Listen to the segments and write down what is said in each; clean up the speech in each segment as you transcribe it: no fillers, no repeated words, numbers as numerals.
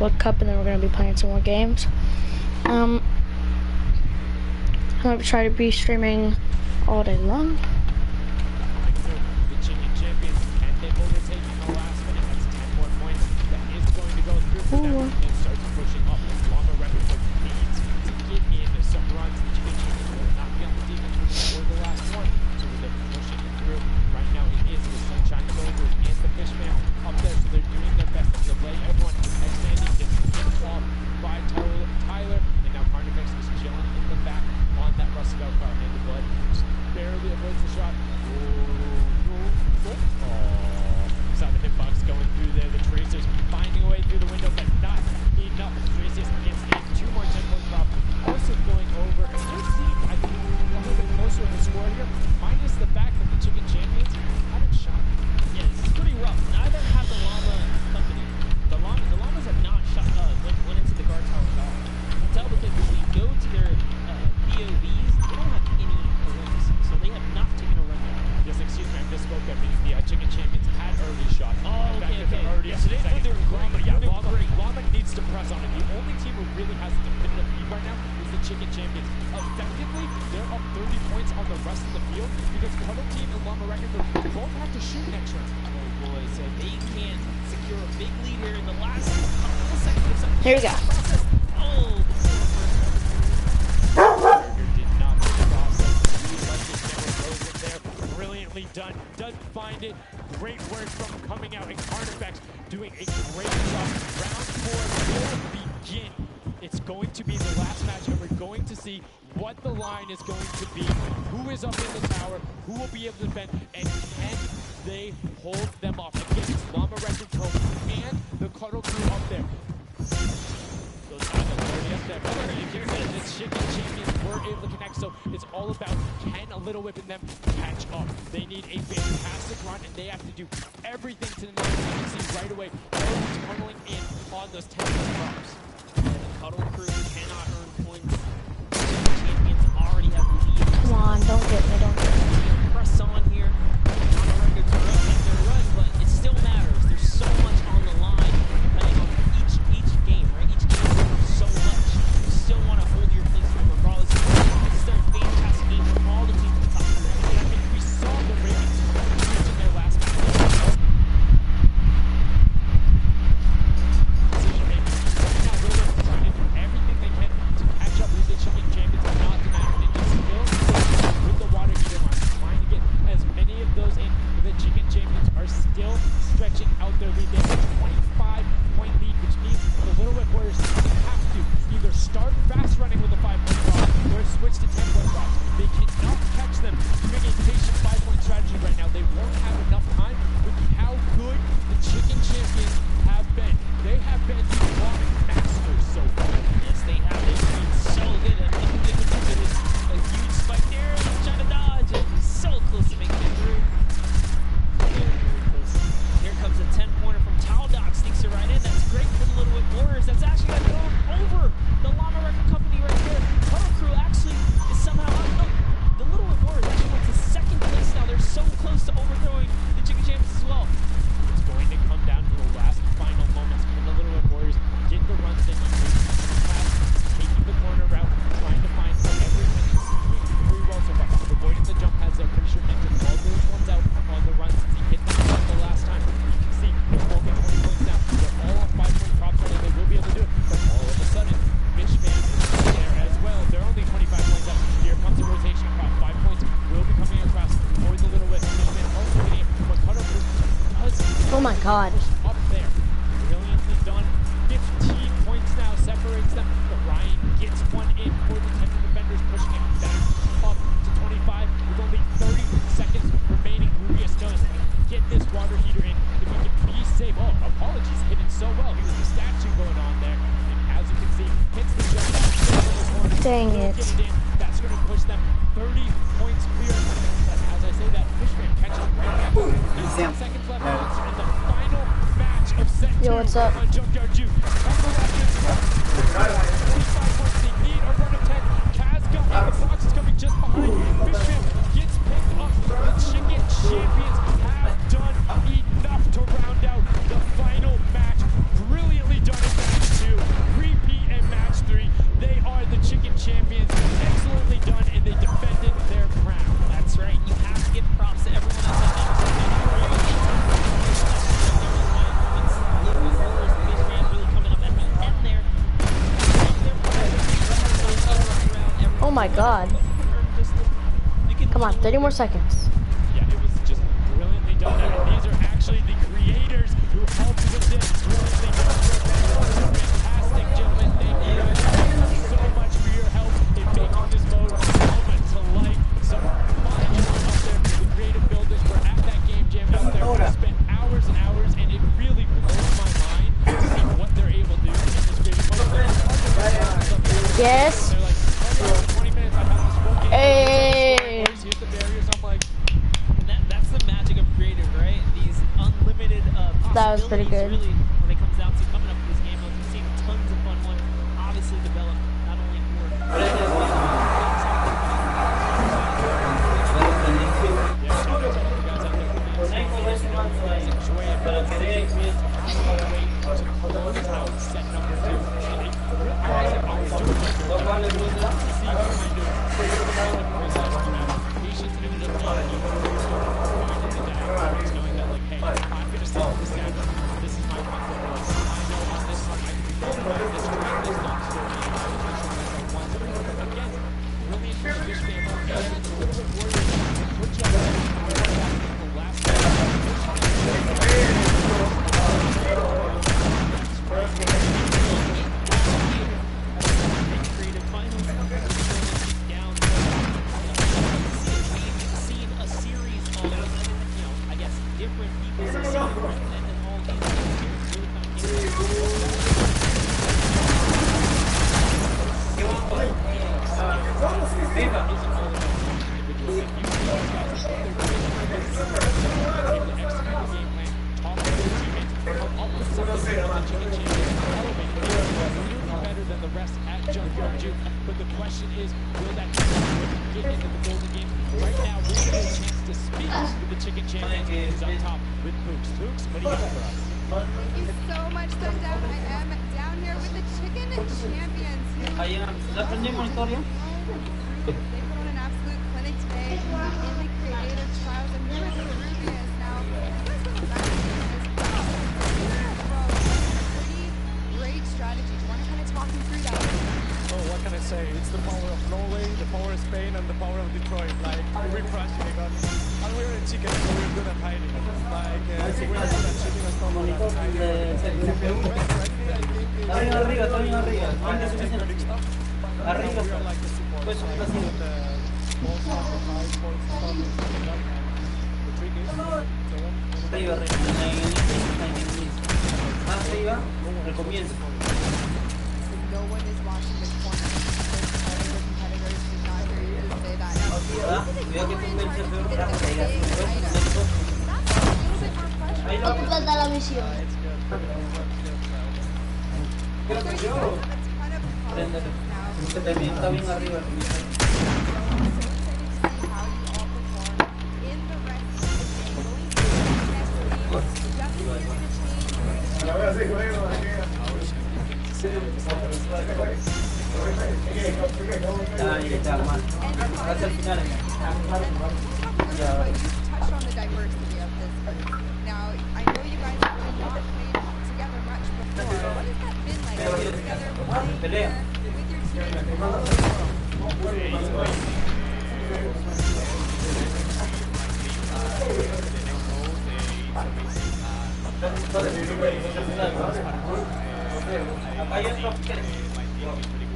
World Cup, and then we're gonna be playing some more games. I'm gonna try to be streaming all day long. The chicken champions, can they overtake in the last minute? That's 10 more points. That is going to go through for them and starts pushing up. Llama Records needs to get in some runs. The chicken champions will not be on the defense for the last one. So they're pushing it through. Right now it is the Sunshine Soldiers and the Fishman up there, so they're doing their best to delay everyone. X-Sandy gets picked off by Tyler, and now Carnifex is chilling in the back on that Roosevelt car, and the blood barely avoids the shot. Saw the hitbox going through there. The Tracers finding a way through the window, but not enough. Tracers gets in 2 more 10-point drops. Also going over, and we're seeing, I think, a little bit closer in the score here, minus the fact that the chicken champions haven't shot. Yeah, this is pretty rough. Neither have the Llama company. The Llamas have not shot, went into the guard tower at all. You can tell because when we go to their POVs, they don't have any rings, so they have not taken a run yet. Yes, excuse me, I misspoke. That means the chicken champions had early shot. Oh, okay. Already so they're great. Llama needs to press on it. The only team who really has a definitive lead right now is the chicken champions. Effectively, they're up 30 points on the rest of the field because Cuddle Team and Llama Records both have to shoot next round. Oh boy, so they can secure a big lead here in the last couple of seconds. Here we go. Oh, did not process. He let this never goes in there. Brilliantly done. Doesn't find it. Great work from coming out, and Carnifex doing a great job. Round 4 will begin. It's going to be the last match, and we're going to see what the line is going to be. Who is up in the tower? Who will be able to defend? And can they hold them off against Llama Records home and the Cuddle Crew up there? Those already up there. The chicken champions were able to connect, so it's all about can a Little Whip and them catch up. They need a fantastic run, and they have to do everything to the next. You can see right away, they're tunneling in on those 10 drops. the Cuddle Crew cannot earn points. The champions already have the lead. Come on, don't get me, don't get me. Press on here. Llama Records are up in their run, but it still matters. There's so much on the line depending on each game, right? Each game is so much. You still want to hold your place regardless. It's still a fantastic game from all the teams at the top of the range. And I think we saw the Ravens in their last match. Decision making. Right now, Willow is trying to do everything they can to catch up with the chicken champions and not to match. They need skill with the water heater line, trying to get as many of those in. The chicken champions are still stretching out their lead. They have a 25-point lead, which means the Little Whip Warriors have to either start fast running with a 5-point drop or switch to 10-point drops. They cannot catch them doing a patient 5-point strategy right now. They won't have enough time with how good the chicken champions have been. They have been the bombing masters so far. Yes, they have. They've been so good. And look at the difference. It is a huge spike there. He's trying to dodge, and he's so close to making it through. Here comes a 10-pointer from Taldoc. Sneaks it right in. That's great for the Little Whip Warriors. That's actually going to go over the Llama Record Company right there. Cuddle Crew actually is somehow up. No, the Little Whip Warriors actually went to second place now. They're so close to overthrowing the Chicken Champions as well. It's going to come down to the last final moments. Can the Little Whip Warriors get the runs they need to taking the corner route, trying to find everything pretty well so far. Avoiding the jump pads, they're pretty sure Nick took all those ones out on the runs since he hit them the last time. You can see they're all getting 20 points now. They're all on 5-point drops right now. They will be able to do it. But all of a sudden, Fishman is there as well. They're only 25 points up. Here comes the rotation crop. 5 points will be coming across for the Little Whip. Fishman also getting it. But Cuddle Crew does. Oh my God. Up there. Brilliantly done. 15 points now separates them. But Ryan gets one in for the 10 defenders, pushing it back up to 25 with only 30 seconds remaining. Rubius does get this water heater in. If he can be safe. Oh, apologies. Hit it so well. He was the statue going on there. And as you can see, hits the jump. Dang it. That's going to push them 30 points clear. But as I say that, Fishman catches right back. 10 seconds left in the final match of set 2 Yo, what's up? on Junkyard Juke. 45 points. They need a run of 10. Kaz coming. The box is coming just behind. Fishman gets picked up. The chicken champions have done enough to round out the final match. Brilliantly done in match my god. Come on, 30 more seconds. Yeah, it was just brilliantly done. I mean, these are actually the creators who helped with this. Brilliantly done. Fantastic, gentlemen. Thank you guys so much for your help in making this mode come to life. Some fun out there. The creative builders were at that game jam out there. We spent hours and hours, and it really blows my mind to see what they're able to do in this creative mode. Yes. They're like, oh, 20 minutes, I have this full game. Hey. Here's the barriers. I'm like, That's the magic of creative, right? These unlimited That was pretty good. really, when it comes down to coming up with these game modes. We've seen tons of fun ones, obviously developed not only for set number 2. Patience ended up knowing that, like, hey, I'm going to stay with this guy. This is my comfort zone. I know on this one I can be better at this track, this long story. Again, brilliant for the fish family. It's a little bit worried. Put you on the last creative finals down. Seen a series of, I guess, different people and all these really better than the rest at Junkyard Juke. But the question is, will that get into the golden game? Right now, we're going to get a chance to speak with the chicken champion who's up top with Pooks. Pooks, what do you got for us? Thank you so much, Sundown. I am down here with the chicken champions. They put on an absolute clinic today in the creative trials. I'm here with the Rubius now. You guys were the best pretty great strategy. Do you want to kind of talk me through that? Oh, what can I say? It's the power of Norway, the power of Spain, and the power of Detroit. Like, we're crushing it. And we're in chicken, so we're good at hiding. Like, we're good at shooting and stuff like that. Arriba. We're like the support. The ball stuff, the high ball stuff, and the trick is, Arriba, al comienzo. No one is watching this corner. All of the competitors do not hear you say that. Now, Cuidado que ponga el chapeo it's rápido. a little bit more pressure. Ahí lo la misión. There's a ton of Préndelo. now. Usted también está bien arriba. So excited to see how you all perform in the rest of the game. Going to the next game, definitely you're going to change. Ahí está, man. Hasta el final. You touched on the diversity of this group. Now, I know you guys have really not played together much before. What has that been like? Playing together, playing with your Acá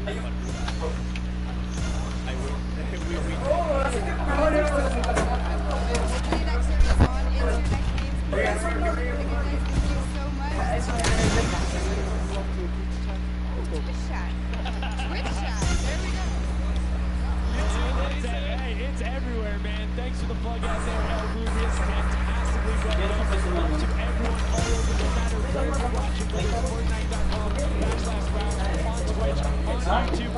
hay otro. Hopefully that carries on into your next games. Thank you so much. Twitch chat. Twitch chat. There we go. Hey, it's everywhere, man. Thanks for the plug out there, El Rubius. Fantastically well done to everyone all over, no matter where you're watching, whether it's Fortnite.com/round on Twitch, on YouTube,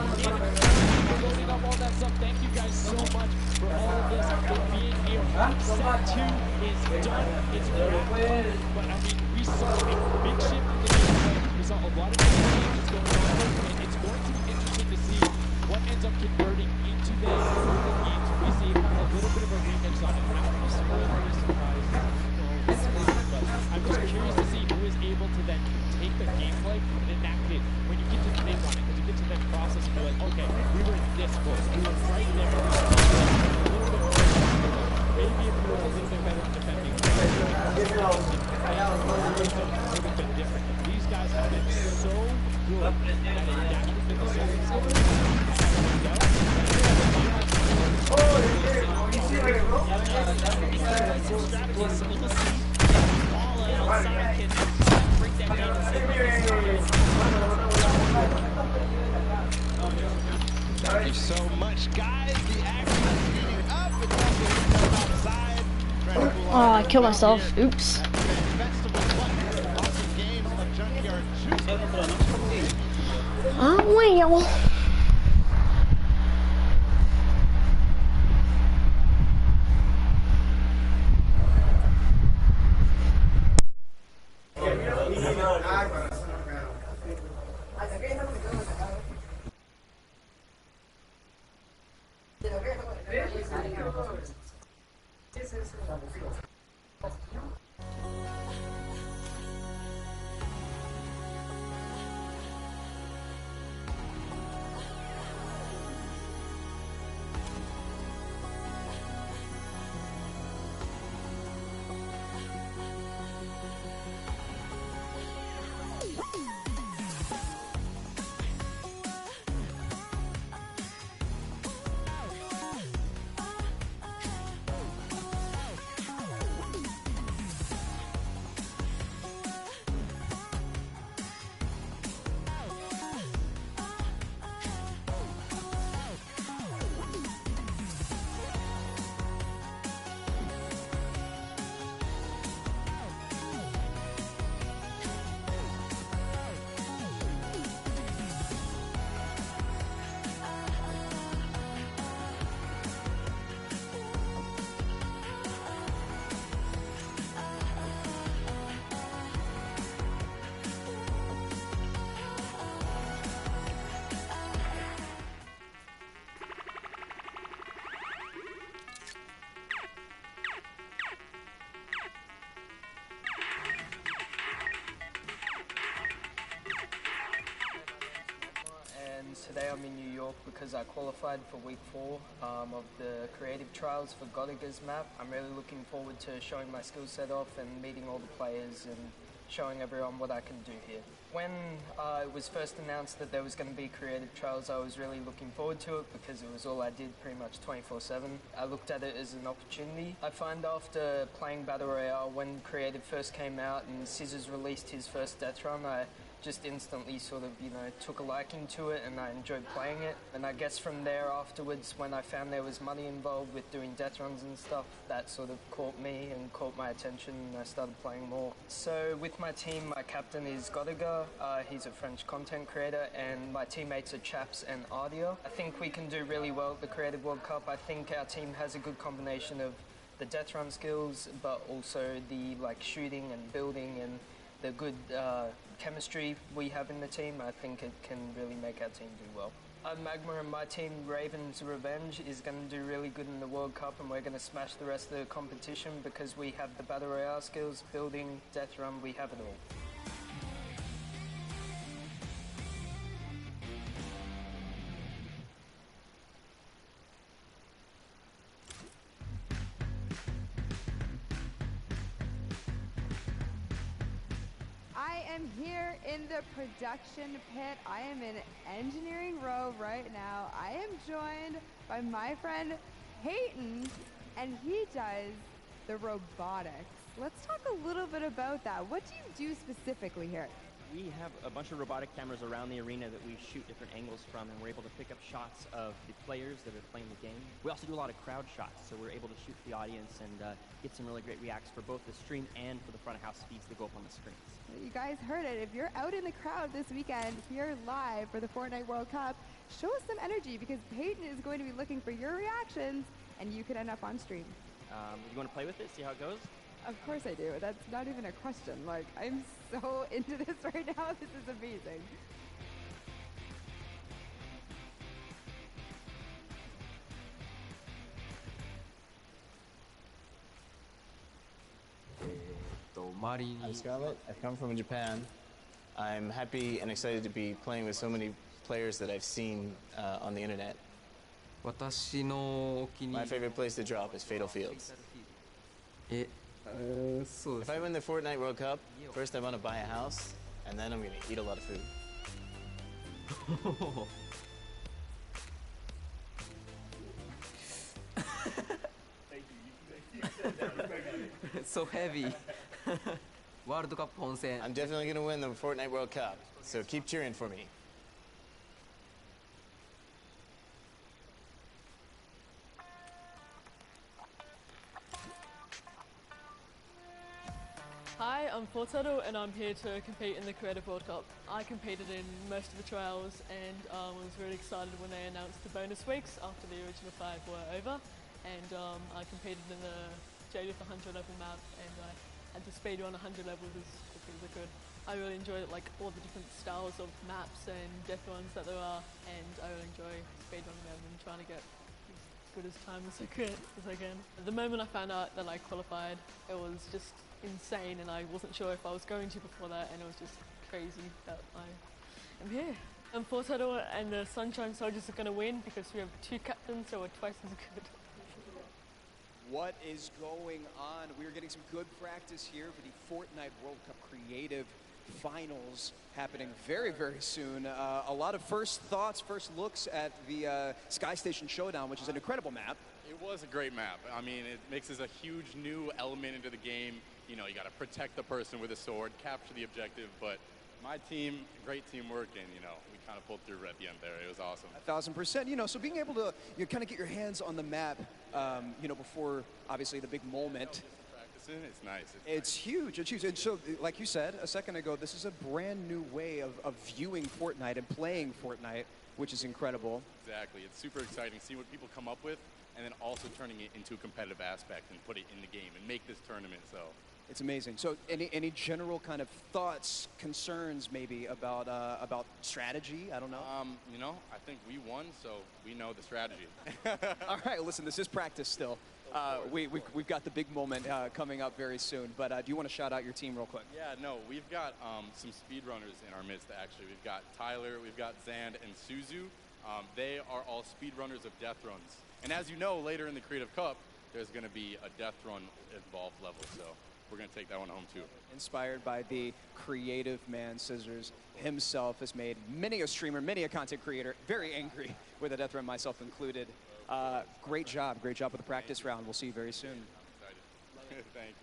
we're loading up all that stuff. Thank you guys so much for all of this, for being here. Set 2 is done. It's great, but I mean, we saw a big shift in the gameplay. We saw a lot of different changes going on, and it's going to be interesting to see what ends up converting into the games. We see a little bit of a remix on it. We're not going to spoil any surprise. But I'm just curious to see who is able to then take the gameplay and enact it when you get to the big run, because you get to that process and you're like, okay, we were this close, we were right there. A little bit more. Maybe if we were a little bit better at defending, it would have been different. These guys have been so good at adapting to the circumstances. Thank you so much, guys. The action is heating up. It's also outside. Oh, I killed myself. Oops. Oh, well. Today I'm in New York because I qualified for week 4 of the creative trials for Godiga's map. I'm really looking forward to showing my skill set off and meeting all the players and showing everyone what I can do here. When it was first announced that there was going to be creative trials, I was really looking forward to it because it was all I did pretty much 24/7. I looked at it as an opportunity. I find after playing Battle Royale, when creative first came out and Scissors released his first death run, I just instantly sort of, took a liking to it and I enjoyed playing it. And I guess from there afterwards, when I found there was money involved with doing death runs and stuff, that sort of caught me and caught my attention and I started playing more. So with my team, my captain is Godiga, he's a French content creator, and my teammates are Chaps and Ardia. I think we can do really well at the Creative World Cup. I think our team has a good combination of the death run skills, but also the shooting and building and the good chemistry we have in the team. I think it can really make our team do well. Magma and my team, Raven's Revenge, is going to do really good in the World Cup and we're going to smash the rest of the competition because we have the Battle Royale skills, building, death run, we have it all. I am here in the production pit. I am in engineering row right now. I am joined by my friend Peyton, and he does the robotics. Let's talk a little bit about that. What do you do specifically here? We have a bunch of robotic cameras around the arena that we shoot different angles from, and we're able to pick up shots of the players that are playing the game. We also do a lot of crowd shots, so we're able to shoot the audience and get some really great reacts for both the stream and for the front of house feeds that go up on the screens. You guys heard it. If you're out in the crowd this weekend here live for the Fortnite World Cup, show us some energy because Peyton is going to be looking for your reactions and you could end up on stream. You want to play with it, see how it goes? Of course I do. That's not even a question. I'm so into this right now. This is amazing. I'm Scarlett. I've come from Japan. I'm happy and excited to be playing with so many players that I've seen on the internet. My favorite place to drop is Fatal Fields. If I win the Fortnite World Cup, first I want to buy a house, and then I'm going to eat a lot of food. So heavy. World Cup 本戦. I'm definitely going to win the Fortnite World Cup, so keep cheering for me. Hi, I'm Fortetto and I'm here to compete in the Creative World Cup. I competed in most of the trials and was really excited when they announced the bonus weeks after the original 5 were over. And I competed in the JDF 100 level map and I had to speedrun 100 levels as quickly as I could. I really enjoy like all the different styles of maps and death runs that there are, and I really enjoy speedrunning them and trying to get as good as time as I can. The moment I found out that I qualified, it was just insane, and I wasn't sure if I was going to before that, and it was just crazy that I am here. And Fortetto and the Sunshine Soldiers are going to win because we have 2 captains, so we're twice as good. What is going on? We're getting some good practice here for the Fortnite World Cup Creative Finals happening very, very soon. A lot of first thoughts, first looks at the Sky Station Showdown, which is an incredible map. It was a great map. I mean, it mixes a huge new element into the game. You know, you got to protect the person with a sword, capture the objective, but my team, great teamwork, and, you know, we kind of pulled through at the end there. It was awesome. 1000%. You know, so being able to kind of get your hands on the map, you know, before, obviously, the big moment. Practicing, it's nice. It's huge. It's huge. And so, like you said a second ago, this is a brand new way of viewing Fortnite and playing Fortnite, which is incredible. Exactly. It's super exciting. See what people come up with, and then also turning it into a competitive aspect and put it in the game and make this tournament, so. It's amazing. So any general kind of thoughts, concerns maybe about strategy? I don't know. You know, I think we won, so we know the strategy. All right, listen, this is practice still. We've got the big moment coming up very soon, but do you want to shout out your team real quick? Yeah, no, we've got some speedrunners in our midst, actually. We've got Tyler, we've got Zand, and Suzu. They are all speedrunners of death runs. And as you know, later in the Creative Cup, there's going to be a death run involved level, so we're going to take that one home, too. Inspired by the creative man, Scissors himself has made many a streamer, many a content creator very angry with a death run, myself included. Great job with the practice round. We'll see you very soon. Excited. Thank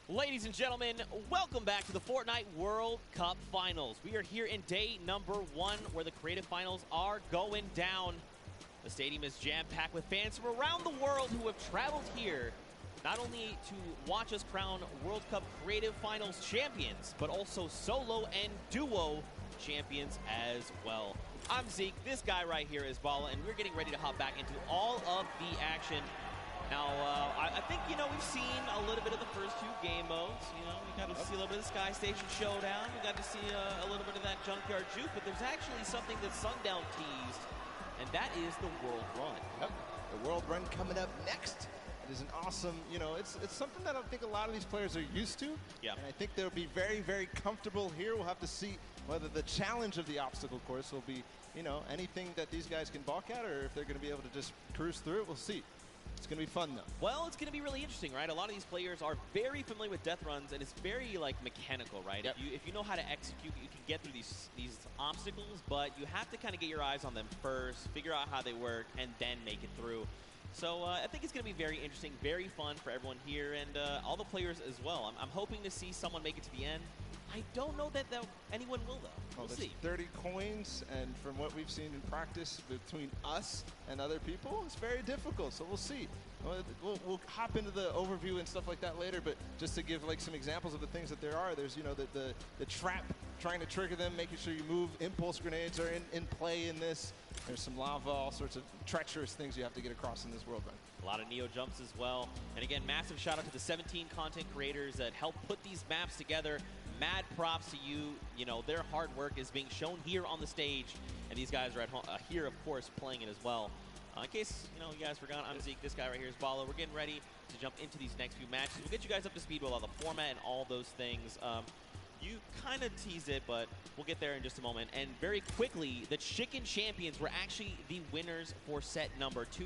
you. Ladies and gentlemen, welcome back to the Fortnite World Cup Finals. We are here in day number 1 where the creative finals are going down. The stadium is jam-packed with fans from around the world who have traveled here not only to watch us crown World Cup Creative Finals champions, but also solo and duo champions as well. I'm Zeke, this guy right here is Bala, and we're getting ready to hop back into all of the action. Now, I think, you know, we've seen a little bit of the first 2 game modes. You know, we got to see a little bit of the Sky Station Showdown. We got to see a little bit of that Junkyard Juke, but there's actually something that Sundown teased, and that is the World Run. Yep, the World Run coming up next. It is an awesome, you know, it's something that I think a lot of these players are used to. Yeah. And I think they'll be very, very comfortable here. We'll have to see whether the challenge of the obstacle course will be, you know, anything that these guys can balk at, or if they're going to be able to just cruise through it. We'll see. It's going to be fun, though. Well, it's going to be really interesting, right? A lot of these players are very familiar with death runs, and it's very, like, mechanical, right? Yep. If you know how to execute, you can get through these obstacles, but you have to kind of get your eyes on them first, figure out how they work, and then make it through. So I think it's going to be very interesting, very fun for everyone here, and all the players as well. I'm hoping to see someone make it to the end. I don't know that anyone will, though. We'll see. 30 coins, and from what we've seen in practice between us and other people, it's very difficult, so we'll see. We'll hop into the overview and stuff like that later, but just to give like some examples of the things that there are, there's, you know, the trap, trying to trigger them, making sure you move. Impulse grenades are in play in this. There's some lava, all sorts of treacherous things you have to get across in this world run. A lot of Neo jumps as well. And again, massive shout out to the 17 content creators that helped put these maps together. Mad props to you. You know, their hard work is being shown here on the stage, and these guys are at home, here, of course, playing it as well. In case you guys forgot, I'm Zeke. This guy right here is Bala. We're getting ready to jump into these next few matches. We'll get you guys up to speed with all the format and all those things. You kind of teased it, but we'll get there in just a moment. And very quickly, the Chicken Champions were actually the winners for set number 2,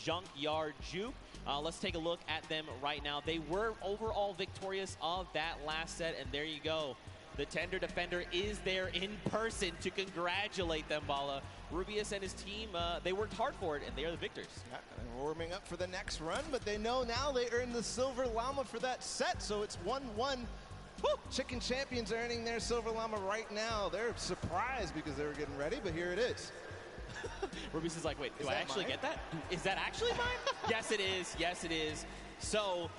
Junkyard Juke. Let's take a look at them right now. They were overall victorious of that last set, and there you go. The Tender Defender is there in person to congratulate them, Bala. Rubius and his team, they worked hard for it, and they are the victors. Yeah, they're warming up for the next run, but they know now they earned the Silver Llama for that set, so it's 1-1. Woo! Chicken Champions earning their Silver Llama right now. They're surprised because they were getting ready, but here it is. Rubius is like, wait, do I actually get that? Is that actually mine? Yes, it is. Yes, it is. So,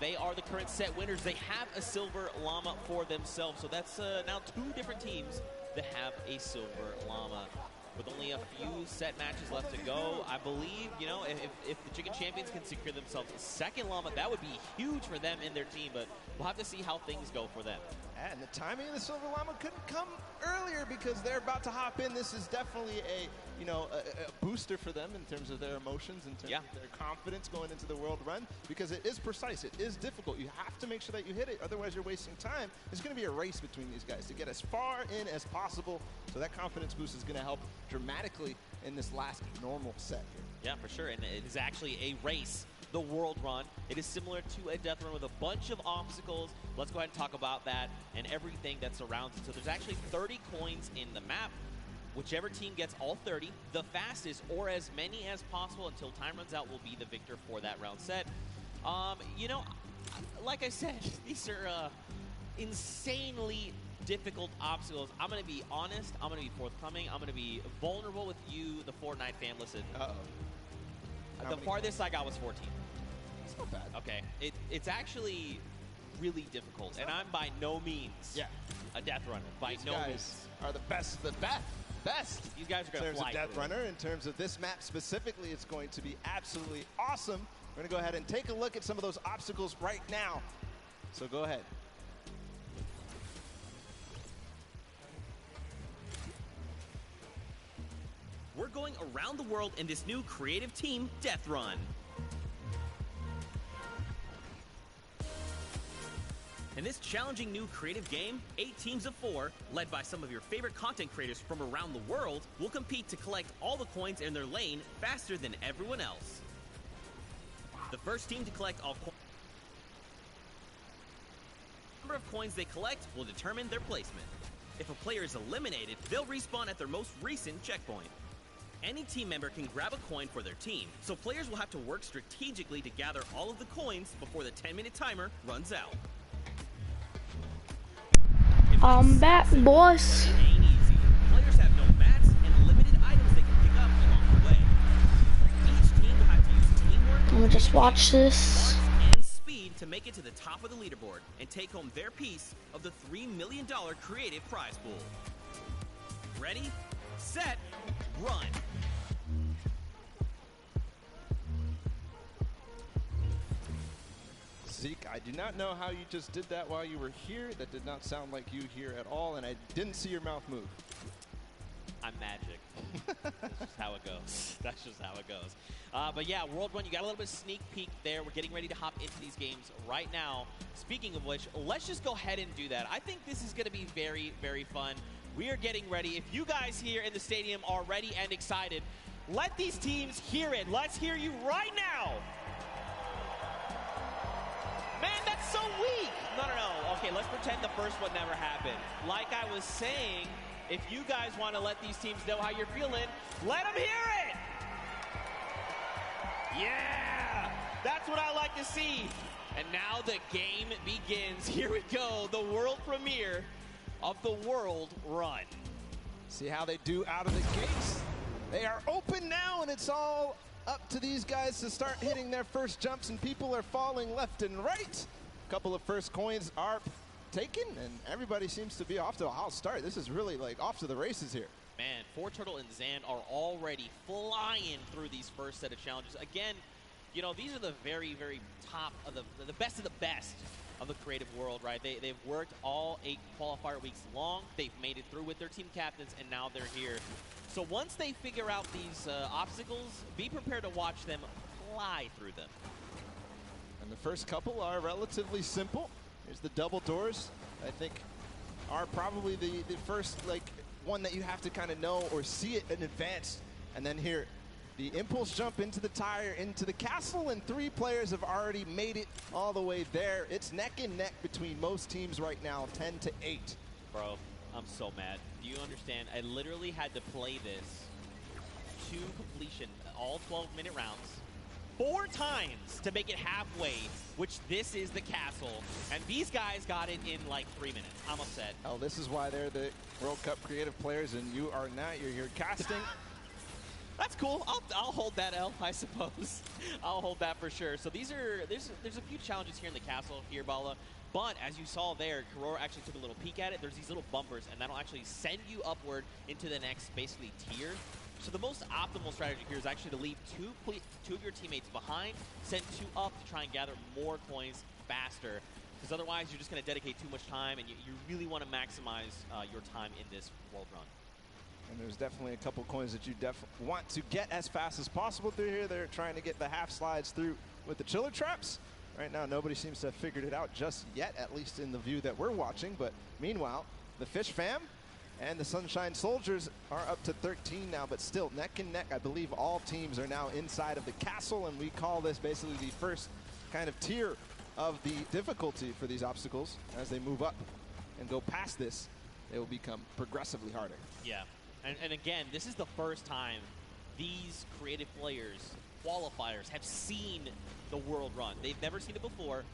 they are the current set winners. They have a Silver Llama for themselves. So that's now 2 different teams that have a Silver Llama. With only a few set matches left to go, I believe, if the Chicken Champions can secure themselves a second Llama, that would be huge for them and their team, but we'll have to see how things go for them. And the timing of the Silver Llama couldn't come earlier because they're about to hop in. This is definitely a booster for them in terms of their emotions, in terms of their confidence going into the world run, because it is precise, it is difficult. You have to make sure that you hit it, otherwise you're wasting time. It's going to be a race between these guys to get as far in as possible, so that confidence boost is going to help dramatically in this last normal set here. Yeah, for sure, and it is actually a race. The world run. It is similar to a death run with a bunch of obstacles. Let's go ahead and talk about that and everything that surrounds it. So there's actually 30 coins in the map. Whichever team gets all 30, the fastest or as many as possible until time runs out will be the victor for that round set. Like I said, these are insanely difficult obstacles. I'm going to be honest. I'm going to be forthcoming. I'm going to be vulnerable with you, the Fortnite fan. Listen. The farthest I got was 14. It's not bad. Okay. It's actually really difficult, and I'm by no means a death runner. By no means. Are the best of the best. These guys are going to fly. In terms of death runner, in terms of this map specifically, it's going to be absolutely awesome. We're going to go ahead and take a look at some of those obstacles right now. So go ahead. We're going around the world in this new creative team, Death Run. In this challenging new creative game, 8 teams of 4, led by some of your favorite content creators from around the world, will compete to collect all the coins in their lane faster than everyone else. The first team to collect all coins, the number of coins they collect will determine their placement. If a player is eliminated, they'll respawn at their most recent checkpoint. Any team member can grab a coin for their team, so players will have to work strategically to gather all of the coins before the 10-minute timer runs out. I'm back, boys. Ain't easy. Players have no mats and limited items they can pick up along the way. Each team will have to use teamwork. I'm gonna just watch this. And speed to make it to the top of the leaderboard and take home their piece of the $3 million creative prize pool. Ready, set, run. Zeke, I do not know how you just did that while you were here. That did not sound like you here at all, and I didn't see your mouth move. I'm magic. That's just how it goes. That's just how it goes. But yeah, World Run, you got a little bit of sneak peek there. We're getting ready to hop into these games right now. Speaking of which, let's just go ahead and do that. I think this is going to be very, very fun. We are getting ready. If you guys here in the stadium are ready and excited, let these teams hear it. Let's hear you right now. Man, that's so weak. No. Okay, let's pretend the first one never happened. Like I was saying, if you guys want to let these teams know how you're feeling, let them hear it. Yeah, that's what I like to see. And now the game begins. Here we go, the world premiere of the World Run. See how they do out of the gates. They are open now, and it's all up to these guys to start hitting their first jumps, and people are falling left and right. A couple of first coins are taken, and everybody seems to be off to a hot start. This is really like off to the races here. Man, 4Turtle and Zan are already flying through these first set of challenges. Again, these are the very, very top of the best of the creative world, right? They've worked all 8 qualifier weeks long. They've made it through with their team captains, and now they're here. So once they figure out these obstacles, be prepared to watch them fly through them. And the first couple are relatively simple. Here's the double doors. I think are probably the first one that you have to kind of know or see it in advance. And then here, the impulse jump into the tire, into the castle, and 3 players have already made it all the way there. It's neck and neck between most teams right now, 10-8. Bro, I'm so mad. Do you understand? I literally had to play this to completion, all 12-minute rounds, 4 times to make it halfway, which this is the castle. And these guys got it in like 3 minutes. I'm upset. Oh, this is why they're the World Cup creative players, and you are not. You're here casting. That's cool. I'll hold that L, I suppose. I'll hold that for sure. So there's a few challenges here in the castle here, Bala. But as you saw there, Karora actually took a little peek at it. There's these little bumpers, and that'll actually send you upward into the next, basically, tier. So the most optimal strategy here is actually to leave two of your teammates behind, send 2 up to try and gather more coins faster. Because otherwise, you're just going to dedicate too much time, and you really want to maximize your time in this world run. And there's definitely a couple coins that you want to get as fast as possible through here. They're trying to get the half slides through with the chiller traps. Right now, nobody seems to have figured it out just yet, at least in the view that we're watching. But meanwhile, the Fish Fam and the Sunshine Soldiers are up to 13 now, but still neck and neck. I believe all teams are now inside of the castle, and we call this basically the first kind of tier of the difficulty for these obstacles. As they move up and go past this, they will become progressively harder. Yeah, and again, this is the first time these creative players, qualifiers, have seen the world run. They've never seen it before.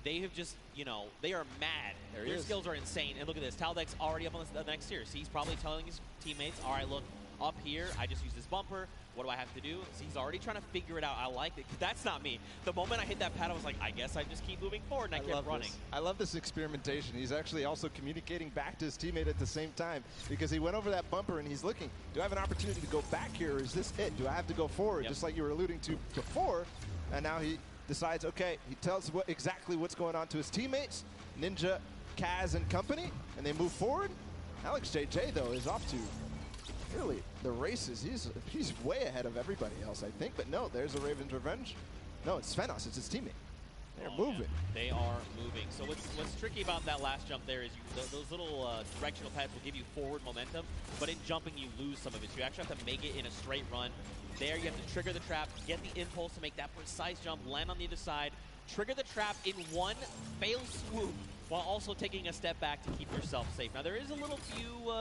They have just, they are mad. Their skills are insane. And look at this. Taldeck's already up on the next tier. So he's probably telling his teammates, all right, look, up here, I just use this bumper. What do I have to do? So he's already trying to figure it out. I like it. That's not me. The moment I hit that pad, I was like, I guess I just keep moving forward, and I kept running. I love this experimentation. He's actually also communicating back to his teammate at the same time, because he went over that bumper and he's looking, do I have an opportunity to go back here, or is this it? Do I have to go forward? Yep. Just like you were alluding to before. And now he decides, okay, he tells exactly what's going on to his teammates, Ninja, Kaz, and company, and they move forward. Alex JJ, though, is off to really the races. He's way ahead of everybody else, I think. But no, there's a Raven's Revenge. No, it's Svenos. It's his teammate. They're moving. Yeah. They are moving. So what's tricky about that last jump there is those little directional pads will give you forward momentum, but in jumping you lose some of it. So you actually have to make it in a straight run. There you have to trigger the trap, get the impulse to make that precise jump, land on the other side, trigger the trap in one fail swoop, while also taking a step back to keep yourself safe. Now there is a little few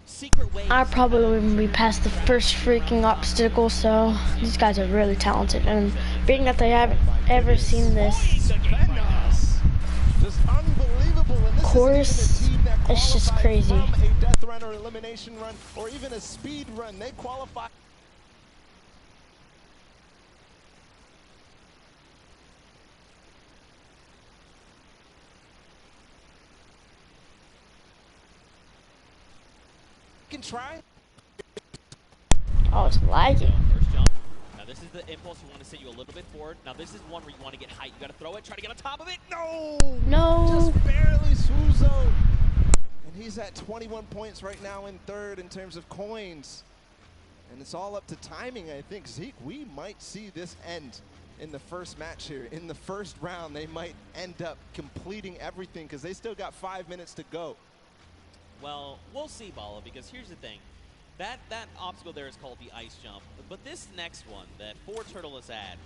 secret ways. I probably wouldn't be past the first freaking obstacle, so these guys are really talented. And being that they haven't ever seen this course, it's just crazy. A death run or elimination run or even a speed run, they qualify. Can try. Oh, it's lagging. First jump. Now this is the impulse. You want to send you a little bit forward. Now this is one where you want to get height. You got to throw it, try to get on top of it. No! No! Just barely Suzo. And he's at 21 points right now in third in terms of coins. And it's all up to timing, I think. Zeke, we might see this end in the first match here. In the first round, they might end up completing everything because they still got 5 minutes to go. Well, we'll see, Bala, because here's the thing. That obstacle there is called the ice jump. But this next one that 4Turtle is at,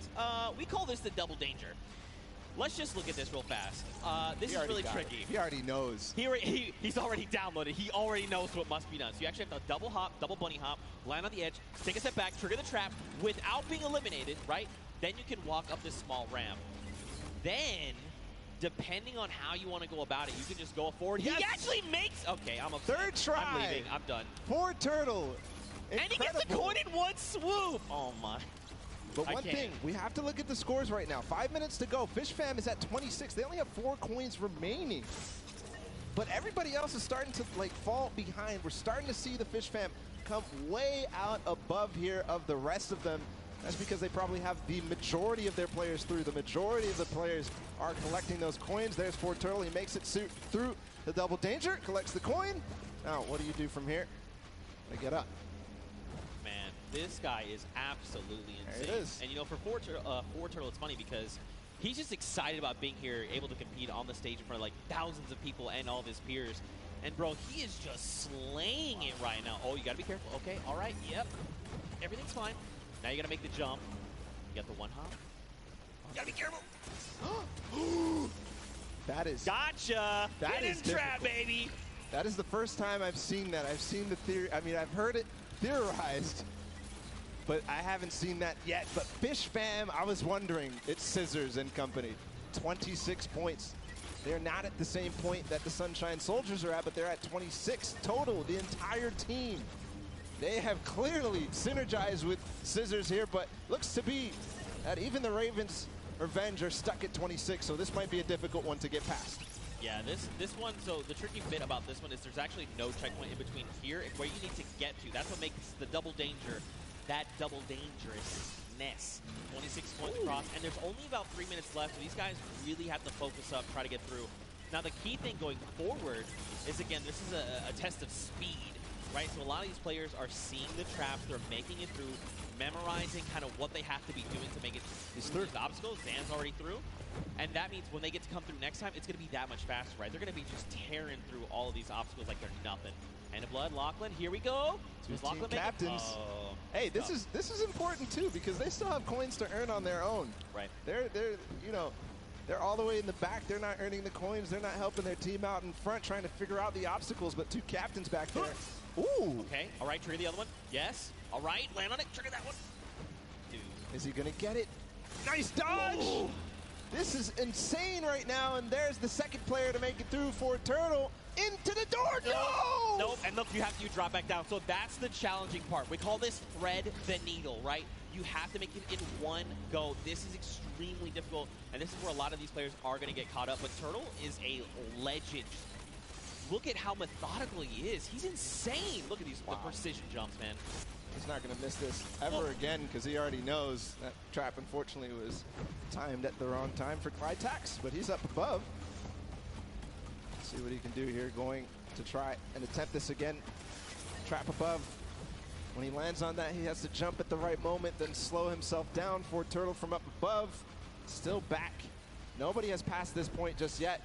we call this the double danger. Let's just look at this real fast. This is really tricky. He already knows. He's already downloaded. He already knows what must be done. So you actually have to double hop, double bunny hop, land on the edge, take a step back, trigger the trap without being eliminated, right? Then you can walk up this small ramp. Then, depending on how you want to go about it, you can just go forward. Yes. He actually makes... Okay, I'm upset. Third try. I'm leaving. I'm done. 4Turtle. And he gets the coin in one swoop. Oh, my. But one thing, we have to look at the scores right now. 5 minutes to go. Fish Fam is at 26. They only have 4 coins remaining. But everybody else is starting to fall behind. We're starting to see the Fish Fam come way out above here of the rest of them. That's because they probably have the majority of their players through. The majority of the players are collecting those coins. There's Ford Turtle. He makes it through the double danger, collects the coin. Now, what do you do from here? They get up. Man, this guy is absolutely insane. There it is. And you know, for Ford Turtle, it's funny because he's just excited about being here, able to compete on the stage in front of like thousands of people and all of his peers. And bro, he is just slaying it right now. Oh, you gotta be careful. Okay, all right, yep. Everything's fine. Now you gotta make the jump. You got the one hop. You gotta be careful. That is... Gotcha! That is Hidden trap, baby! That is the first time I've seen that. I've seen the theory. I mean, I've heard it theorized, but I haven't seen that yet. But Fish Fam, I was wondering. It's Scissors and company. 26 points. They're not at the same point that the Sunshine Soldiers are at, but they're at 26 total, the entire team. They have clearly synergized with Scissors here, but looks to be that even the Ravens Revenge are stuck at 26, so this might be a difficult one to get past. Yeah, this one, so the tricky bit about this one is there's actually no checkpoint in between here and where you need to get to. That's what makes the double danger that double dangerousness. 26 points across, and there's only about 3 minutes left, so these guys really have to focus up, try to get through. Now, the key thing going forward is, again, this is a test of speed, right? So a lot of these players are seeing the traps, they're making it through, memorizing kind of what they have to be doing to make it through the obstacles. Zan's already through. And that means when they get to come through next time, it's going to be that much faster, right? They're going to be just tearing through all of these obstacles like they're nothing. And of blood, Lachlan, here we go. Two team captains. Oh, hey, this is important too because they still have coins to earn on their own. Right. They're you know, they're all the way in the back. They're not earning the coins. They're not helping their team out in front, trying to figure out the obstacles. But two captains back there. Ooh. Okay. All right. Trigger the other one. Yes. All right. Land on it. Trigger that one. Dude. Is he gonna get it? Nice dodge. Ooh. This is insane right now, and there's the second player to make it through for Turtle. Into the door, no! Nope, and look, you have to drop back down. So that's the challenging part. We call this thread the needle, right? You have to make it in one go. This is extremely difficult, and this is where a lot of these players are going to get caught up. But Turtle is a legend. Look at how methodical he is. He's insane. Look at these the precision jumps, man. He's not going to miss this ever again because he already knows that trap, unfortunately, was timed at the wrong time for Clytax, but he's up above. Let's see what he can do here, going to try and attempt this again. Trap above. When he lands on that, he has to jump at the right moment, then slow himself down for Turtle from up above. Still back. Nobody has passed this point just yet.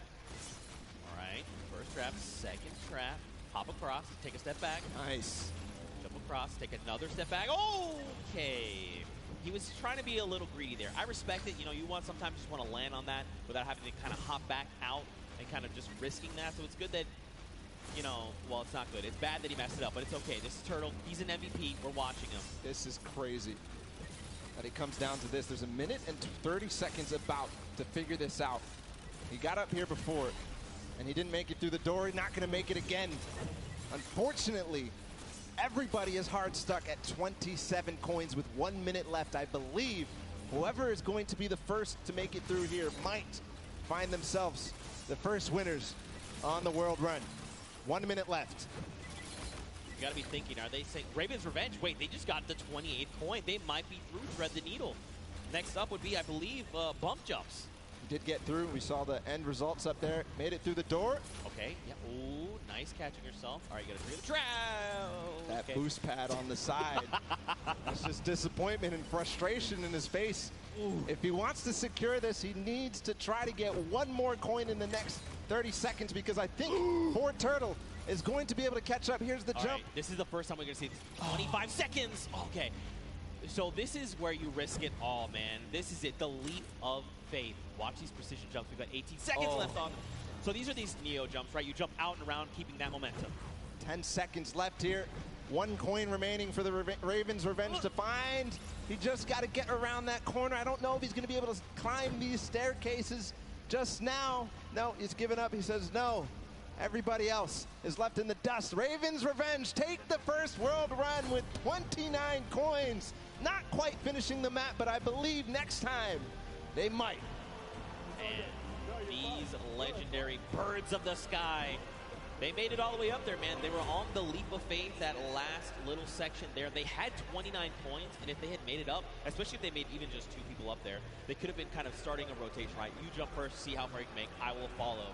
All right, first trap, second trap. Hop across, take a step back. Nice. Jump across, take another step back. Okay. He was trying to be a little greedy there. I respect it. You know, you sometimes just want to land on that without having to kind of hop back out and kind of just risking that. So it's good that, you know, well, it's not good. It's bad that he messed it up, but it's okay. This is Turtle. He's an MVP. We're watching him. This is crazy that it comes down to this. There's a minute and 30 seconds about to figure this out. He got up here before, and he didn't make it through the door. He's not going to make it again. Unfortunately, everybody is hard stuck at 27 coins with 1 minute left. I believe whoever is going to be the first to make it through here might find themselves the first winners on the world run. 1 minute left. You got to be thinking, are they saying Ravens Revenge? Wait, they just got the 28th coin. They might be through Thread the Needle. Next up would be, I believe, bump jumps. He did get through. We saw the end results up there. Made it through the door. Okay. Yeah. Ooh, nice catching yourself. All right, you got to trigger the trap. That boost pad on the side. It's just disappointment and frustration in his face. Ooh. If he wants to secure this, he needs to try to get one more coin in the next 30 seconds because I think Ford Turtle is going to be able to catch up. Here's the jump. Right. This is the first time we're going to see 25 seconds. Okay. So this is where you risk it all, man. This is it, the leap of faith. Watch these precision jumps. We've got 18 seconds left on. So these are these Neo jumps, right? You jump out and around, keeping that momentum. 10 seconds left here. 1 coin remaining for the Ravens Revenge to find. He just got to get around that corner. I don't know if he's going to be able to climb these staircases just now. No, he's given up. He says no. Everybody else is left in the dust. Ravens Revenge take the first world run with 29 coins. Not quite finishing the map, but I believe next time they might. And these legendary birds of the sky They made it all the way up there, man. They were on the leap of faith, that last little section there. They had 29 points, and if they had made it up, especially if they made even just 2 people up there, they could have been kind of starting a rotation, right? You jump first, see how far you can make, I will follow.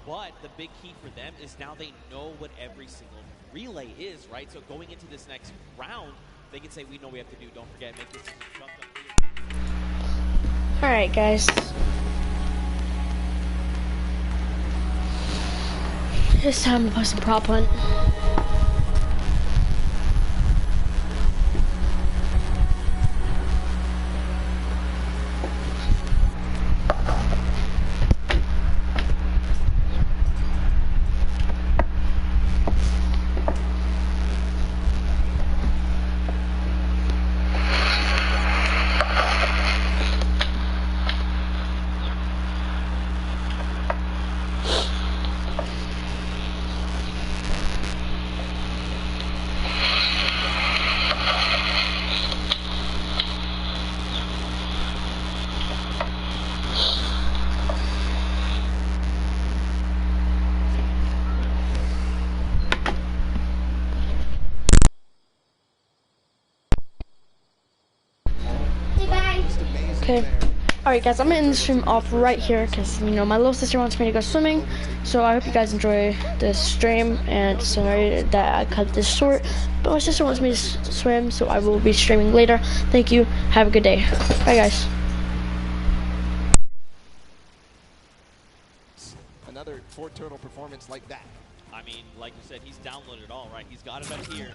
But the big key for them is now they know what every single relay is, right? So going into this next round, they can say, we know what we have to do. Don't forget, make this jump. All right, guys. It's time to post some prop hunt. Okay. Alright guys, I'm gonna end the stream off right here because, you know, my little sister wants me to go swimming. So I hope you guys enjoy this stream, and sorry that I cut this short. But my sister wants me to swim, so I will be streaming later. Thank you. Have a good day. Bye guys. Another 4 turtle performance like that. I mean, like you said, he's downloaded it all, right? He's got it up here.